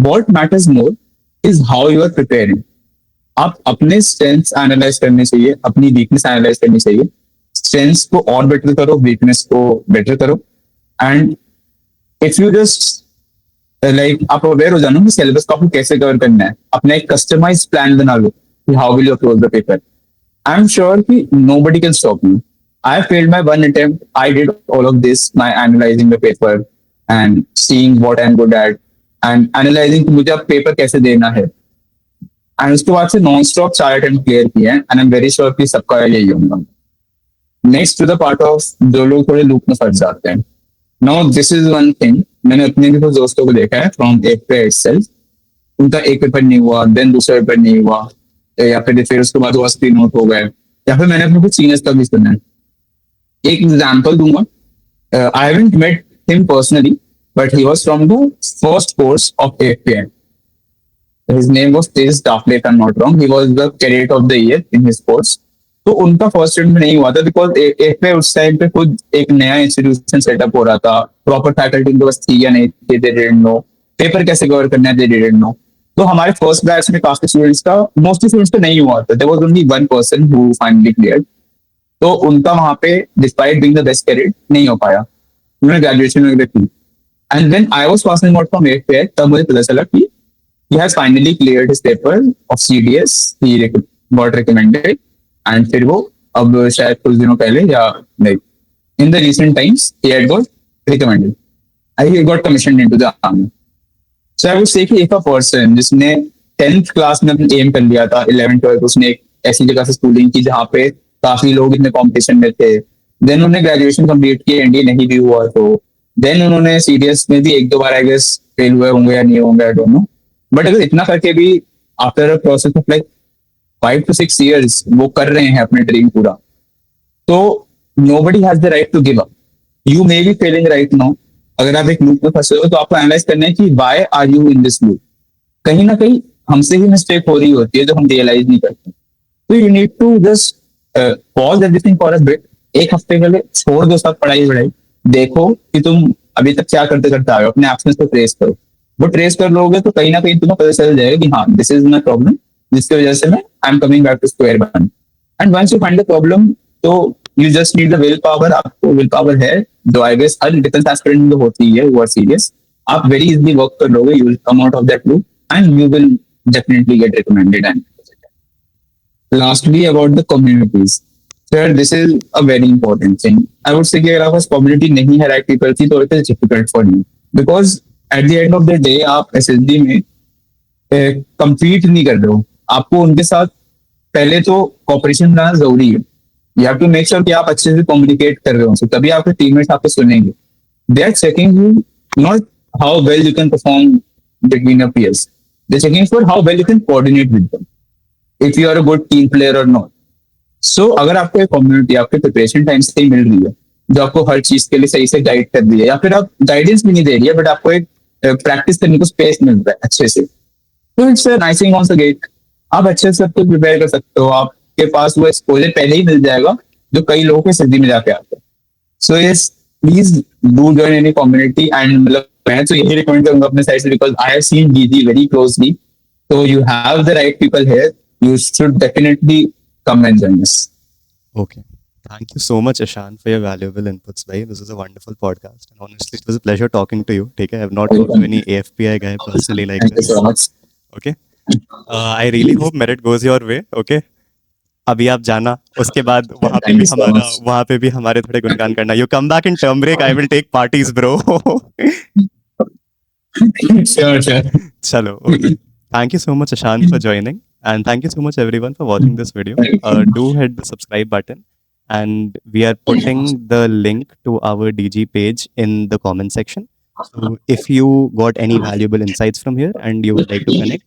what matters more is how you are preparing. आप अपने स्ट्रेंथ्स एनालाइज करने चाहिए, अपनी weakness analyse करनी चाहिए. Strengths को और better करो, वीकनेस को बेटर करो. And if you just like आप अवेयर हो जानो कि सिलेबस को आपको कैसे कवर करना है, अपना एक कस्टमाइज प्लान बना लो कि how will you approach the paper. I am sure कि nobody can stop you. I failed my one attempt. I did all of this, my analyzing the paper and seeing what I'm good at and analyzing कि मुझे अब paper कैसे देना है. And उसके बाद से नॉन स्टॉप 4 अटेम्प्ट क्लियर किए हैं. And I am very sure कि सबका यही होगा. Next to the part of जो लोग थोड़े लूप में फंस जाते हैं. Now this is one thing, मैंने अपने भी कुछ दोस्तों को देखा है फ्रॉम एक पे itself. उनका एक पेपर नहीं हुआ, देन दूसरा पेपर नहीं हुआ, या फिर उसके बाद वो 80 नोट हो गए, या फिर मैंने अपने कुछ सीनियर्स का भी सुना है. एक एग्जाम्पल दूंगा. I haven't met him personally, but he was from the first course of AFPI. His name was Tejas Dafle, if I'm not wrong. He was the cadet of the year in his course. तो उनका first attempt नहीं हुआ था because AFPI उस time पे खुद एक नया इंस्टीट्यूशन सेटअप हो रहा था. प्रॉपर फैकल्टी उनके पास थी या नहीं थी, दे डिडंट नो. पेपर कैसे कवर करना है, दे डिडंट नो. तो हमारे फर्स्ट बैच में काफी स्टूडेंट्स का, मोस्टली स्टूडेंट्स का नहीं हुआ था. There was only one person who finally cleared. तो उनका वहां पे despite being the best cadet नहीं हो पाया. उन्होंने ग्रेजुएशन में की. And when I was passing out from AFPI, तब मुझे पता चला कि he has finally cleared his paper of CDS. He got recommended. And फिर वो अब शायद कुछ दिनों पहले या like in the recent times he had got recommended. He got commissioned into the army. So I would say कि एक पर्सन जिसने 10th क्लास में अपने एम कर लिया था, 11th 12th उसने एक ऐसी जगह से स्कूलिंग की जहाँ पे काफी लोग इतने कॉम्पिटिशन में थे. देन उन्होंने ग्रेजुएशन कंप्लीट की, एनडीए नहीं भी हुआ. तो देन उन्होंने सीडीएस में भी एक दो बार आई गेस फेल हुए होंगे या नहीं होंगे, आई डोंट नो. बट अगर इतना करके भी after a process of like 5 to 6 years वो कर रहे हैं अपने ड्रीम पूरा, तो nobody has the right to give up. You may be failing right now. अगर आप एक लूप में फंसे हो तो आपको एनालाइज करना है कि why are you in this loop. कहीं ना कहीं हमसे ही मिस्टेक हो रही होती है जो हम रियलाइज नहीं करते. तो you need to just pause everything for a bit. एक हफ्ते के लिए छोड़ दो सब पढ़ाई वढ़ाई, देखो कि तुम अभी तक क्या करते करते आए हो, अपने एक्शंस को ट्रेस करो. वो ट्रेस कर लोगे तो कहीं ना कहीं तुम्हें पता चल जाएगा कि हाँ दिस इज माई प्रॉब्लम, जिसकी वजह से मैं I am coming back to square one. And once you find the problem, तो you just need the will power. आपको विल पावर है, जो आई गेस हर डिफेंस एस्पिरेंट में होती है, वो आर सीरियस. आप वेरी इजीली वर्क कर लोगे, you will come out of that loop and you will definitely get recommended. And lastly, about the communities. Sir, this is a very important thing. I would say कि अगर आपके पास community नहीं है right people की, तो it is difficult for you. Because at the end of the day, आप SSB में compete नहीं कर रहे हो. आपको उनके साथ पहले तो cooperation बनाना जरूरी है. You have to make sure कि आप अच्छे से communicate कर रहे हो, so तभी आपके teammates आपको सुनेंगे. They are checking you not how well you can perform between your peers. They're checking for how well you can coordinate with them. If you are a good team player or not. So अगर आपको एक community आपके preparation time से ही मिल रही है, जो आपको हर चीज के लिए सही से गाइड कर रही है, या फिर आप गाइडेंस भी नहीं दे रही है बट आपको एक प्रैक्टिस करने को स्पेस मिल रहा है अच्छे से, तो इट्स नाइसिंग ऑन द गेट. आप अच्छे से सब कुछ प्रिपेयर कर सकते हो. आपके पास वो एक्सपोजर पहले ही मिल जाएगा जो कई लोगों के सिद्धि में जाके आते हैं. So yes, please do join any community. And मतलब मैं तो यही रिकमेंड करूंगा अपने साइड से, because I have seen DG very closely. So you have the right people here. You should definitely come and join us. Okay. Thank you so much, Ishan, for your valuable inputs, bhai. This is a wonderful podcast. And honestly, it was a pleasure talking to you. Take care. I have not talked to any AFPI guy personally like Thank you this. so much. Okay. I really hope merit goes your way. Okay. अभी आप जाना, उसके बाद वहाँ पे Thank भी you so हमारा much. वहाँ पे भी हमारे थोड़े गुणगान करना. You come back in term break. I will take parties, bro. Sure, sure. Chalo. Okay. Thank you so much, Ashan, for joining. And thank you so much, everyone, for watching this video. Do hit the subscribe button. And we are putting the link to our DG page in the comment section. So if you got any valuable insights from here and you would like to connect,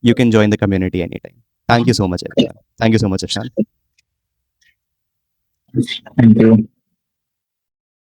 you can join the community anytime. Thank you so much, everyone. Thank you so much, Ashan. Thank you.